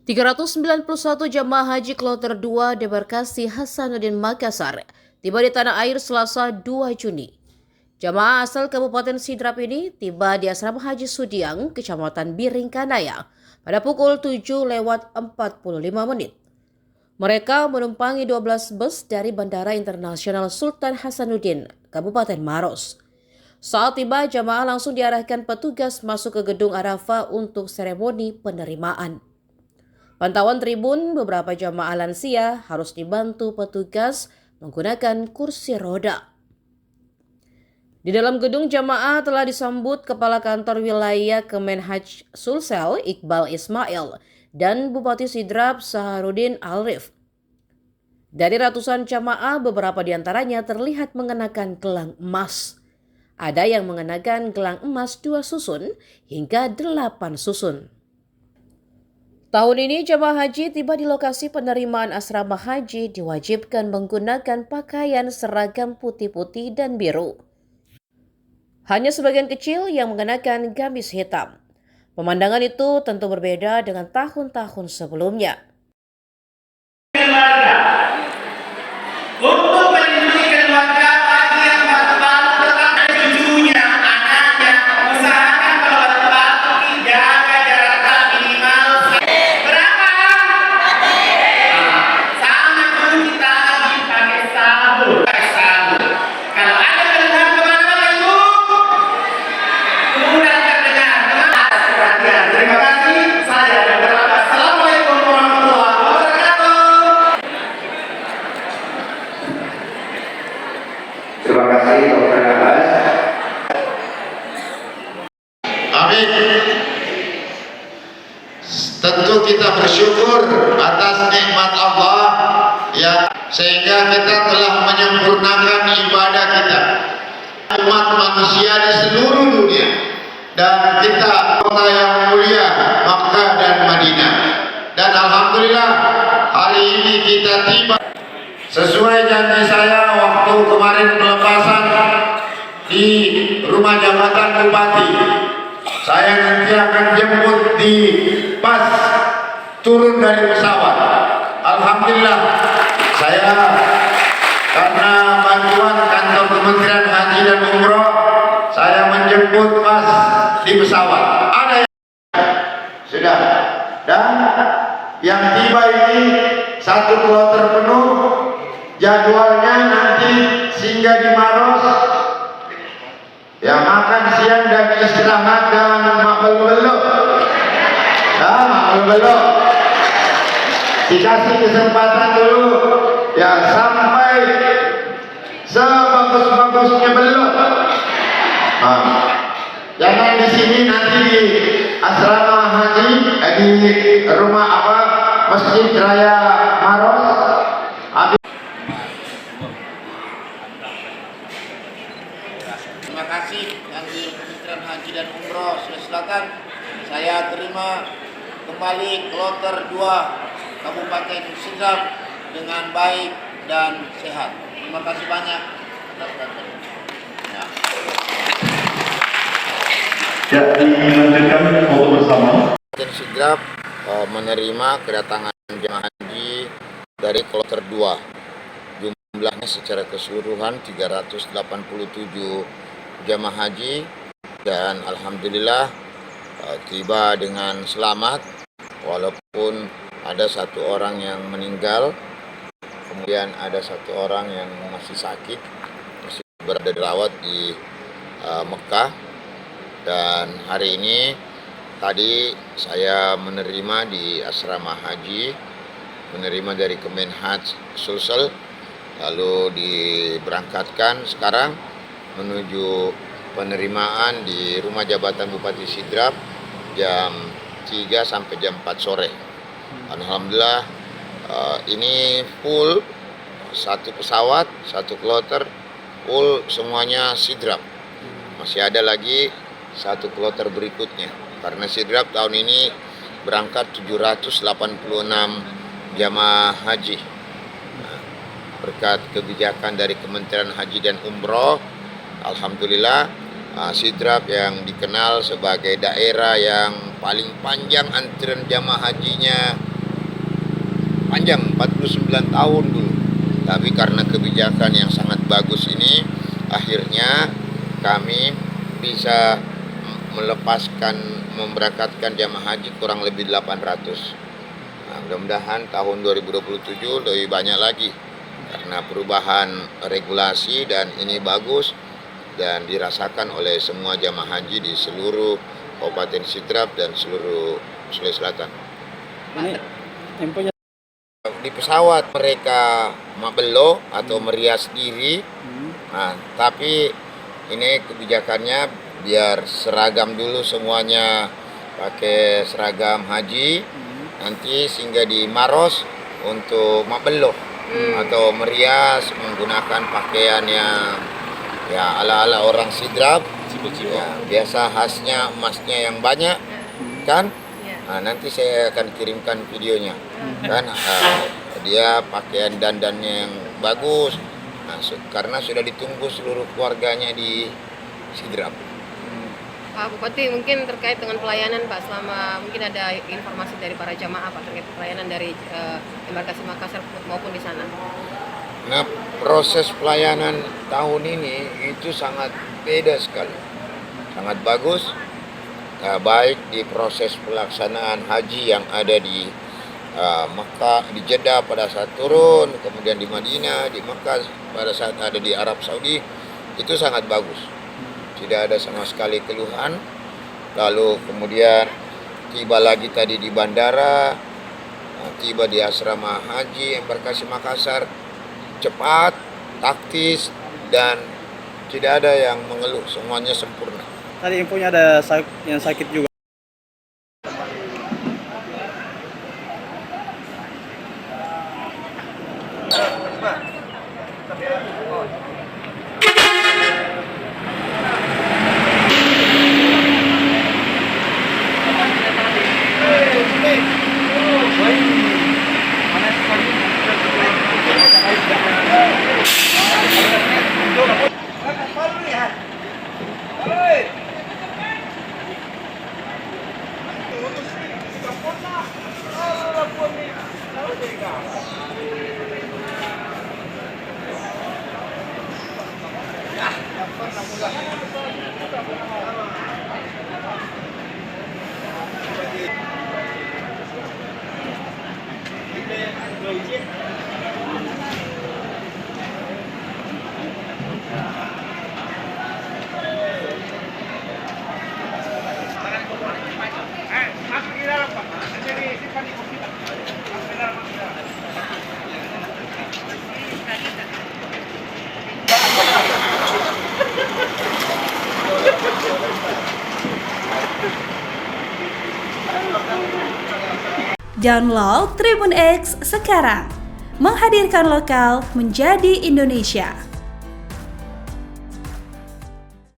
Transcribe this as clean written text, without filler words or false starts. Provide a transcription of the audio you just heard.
391 jamaah haji kloter 2 debarkasi Hasanuddin Makassar tiba di tanah air Selasa 2 Juni. Jamaah asal Kabupaten Sidrap ini tiba di Asrama Haji Sudiang, Kecamatan Biring Kanaya pada pukul 7:45. Mereka menumpangi 12 bus dari Bandara Internasional Sultan Hasanuddin, Kabupaten Maros. Saat tiba, jamaah langsung diarahkan petugas masuk ke gedung Arafah untuk seremoni penerimaan. Pantauan tribun, beberapa jamaah lansia harus dibantu petugas menggunakan kursi roda. Di dalam gedung jamaah telah disambut Kepala Kantor Wilayah Kemenhaj Sulsel Iqbal Ismail dan Bupati Sidrap Saharudin Alrif. Dari ratusan jamaah, beberapa di antaranya terlihat mengenakan gelang emas. Ada yang mengenakan gelang emas 2 susun hingga 8 susun. Tahun ini jamaah haji tiba di lokasi penerimaan asrama haji diwajibkan menggunakan pakaian seragam putih-putih dan biru. Hanya sebagian kecil yang mengenakan gamis hitam. Pemandangan itu tentu berbeda dengan tahun-tahun sebelumnya. Untuk melindungi keluarga bagi yang batuk-batuk tetap cucunya, anaknya, usahakan kalau batuk-batuk jaga jarak minimal berapa? Sama cuci tangan pakai sabun. Kalau ada keluhan kemana-mana ibu, kemudian terdengar. Terima kasih. Saya Dr. Abbas. Assalamualaikum warahmatullahi wabarakatuh. Terima kasih Dr. Abbas. Amin. Tentu kita bersyukur atas nikmat Allah ya, sehingga kita telah menyempurnakan ibadah kita umat manusia di seluruh dunia, dan kita kota yang mulia Makkah dan Madinah, dan alhamdulillah hari ini kita tiba sesuai janji saya waktu kemarin pelepasan di rumah jabatan Bupati. Saya nanti akan jemput di pas turun dari pesawat. Alhamdulillah saya karena bantuan kantor Kementerian Haji dan Umroh, saya menjemput pas di pesawat. Ada yang sudah, dan yang tiba ini 1 kloter penuh. Jadwalnya nanti singgah di Maros, ya makan siang dan istirahat dan makan belok. Makan belok. Dikasih kesempatan dulu, ya sampai sebagus-bagusnya belok. Jangan di sini, nanti di asrama haji, di rumah Masjid Raya Maros. Terima kasih dari Kementerian Haji dan Umroh Sulawesi Selatan. Saya terima kembali kloter 2 Kabupaten Sidrap dengan baik dan sehat. Terima kasih banyak atas bantuan. Ya, dilanjutkan foto bersama. Kabupaten Sidrap menerima kedatangan jemaah haji dari kloter 2. Jumlahnya secara keseluruhan 387 jamaah haji, dan alhamdulillah tiba dengan selamat, walaupun ada 1 orang yang meninggal, kemudian ada 1 orang yang masih sakit, masih berada dirawat di Mekah. Dan hari ini tadi saya menerima di asrama haji, menerima dari Kemenhaj Sulsel, lalu diberangkatkan sekarang menuju penerimaan di rumah jabatan Bupati Sidrap jam 3 sampai jam 4 sore. Alhamdulillah ini full, 1 pesawat, 1 kloter full semuanya Sidrap. Masih ada lagi 1 kloter berikutnya, karena Sidrap tahun ini berangkat 786 jamaah haji. Berkat kebijakan dari Kementerian Haji dan Umroh, alhamdulillah Sidrap yang dikenal sebagai daerah yang paling panjang antrian jamaah hajinya panjang 49 tahun dulu. Tapi karena kebijakan yang sangat bagus ini, akhirnya kami bisa memberangkatkan jamaah haji kurang lebih 800. Nah, mudah-mudahan tahun 2027 lebih banyak lagi karena perubahan regulasi, dan ini bagus dan dirasakan oleh semua jamaah haji di seluruh Kabupaten Sidrap dan seluruh Sulawesi Selatan. Ini infonya Di pesawat mereka mabelo atau merias diri, nah, tapi ini kebijakannya biar seragam dulu semuanya, pakai seragam haji, nanti sehingga di Maros untuk mabelo atau merias menggunakan pakaian yang ya ala-ala orang Sidrap, ya, biasa khasnya emasnya yang banyak kan. Nah, nanti saya akan kirimkan videonya kan, dia pakaian dandannya yang bagus, nah, karena sudah ditunggu seluruh keluarganya di Sidrap. Pak Bupati, mungkin terkait dengan pelayanan Pak, selama mungkin ada informasi dari para jamaah Pak terkait pelayanan dari embarkasi Makassar maupun di sana. Nah, proses pelayanan tahun ini itu sangat beda sekali, sangat bagus. Nah, baik di proses pelaksanaan haji yang ada di Mekah, di Jeddah pada saat turun, kemudian di Madinah, di Mekah pada saat ada di Arab Saudi, itu sangat bagus. Tidak ada sama sekali keluhan. Lalu kemudian tiba lagi tadi di bandara, tiba di asrama haji embarkasi Makassar, cepat, taktis, dan tidak ada yang mengeluh, semuanya sempurna. tadi infonya ada yang sakit juga. Download Tribun X sekarang, menghadirkan lokal menjadi Indonesia.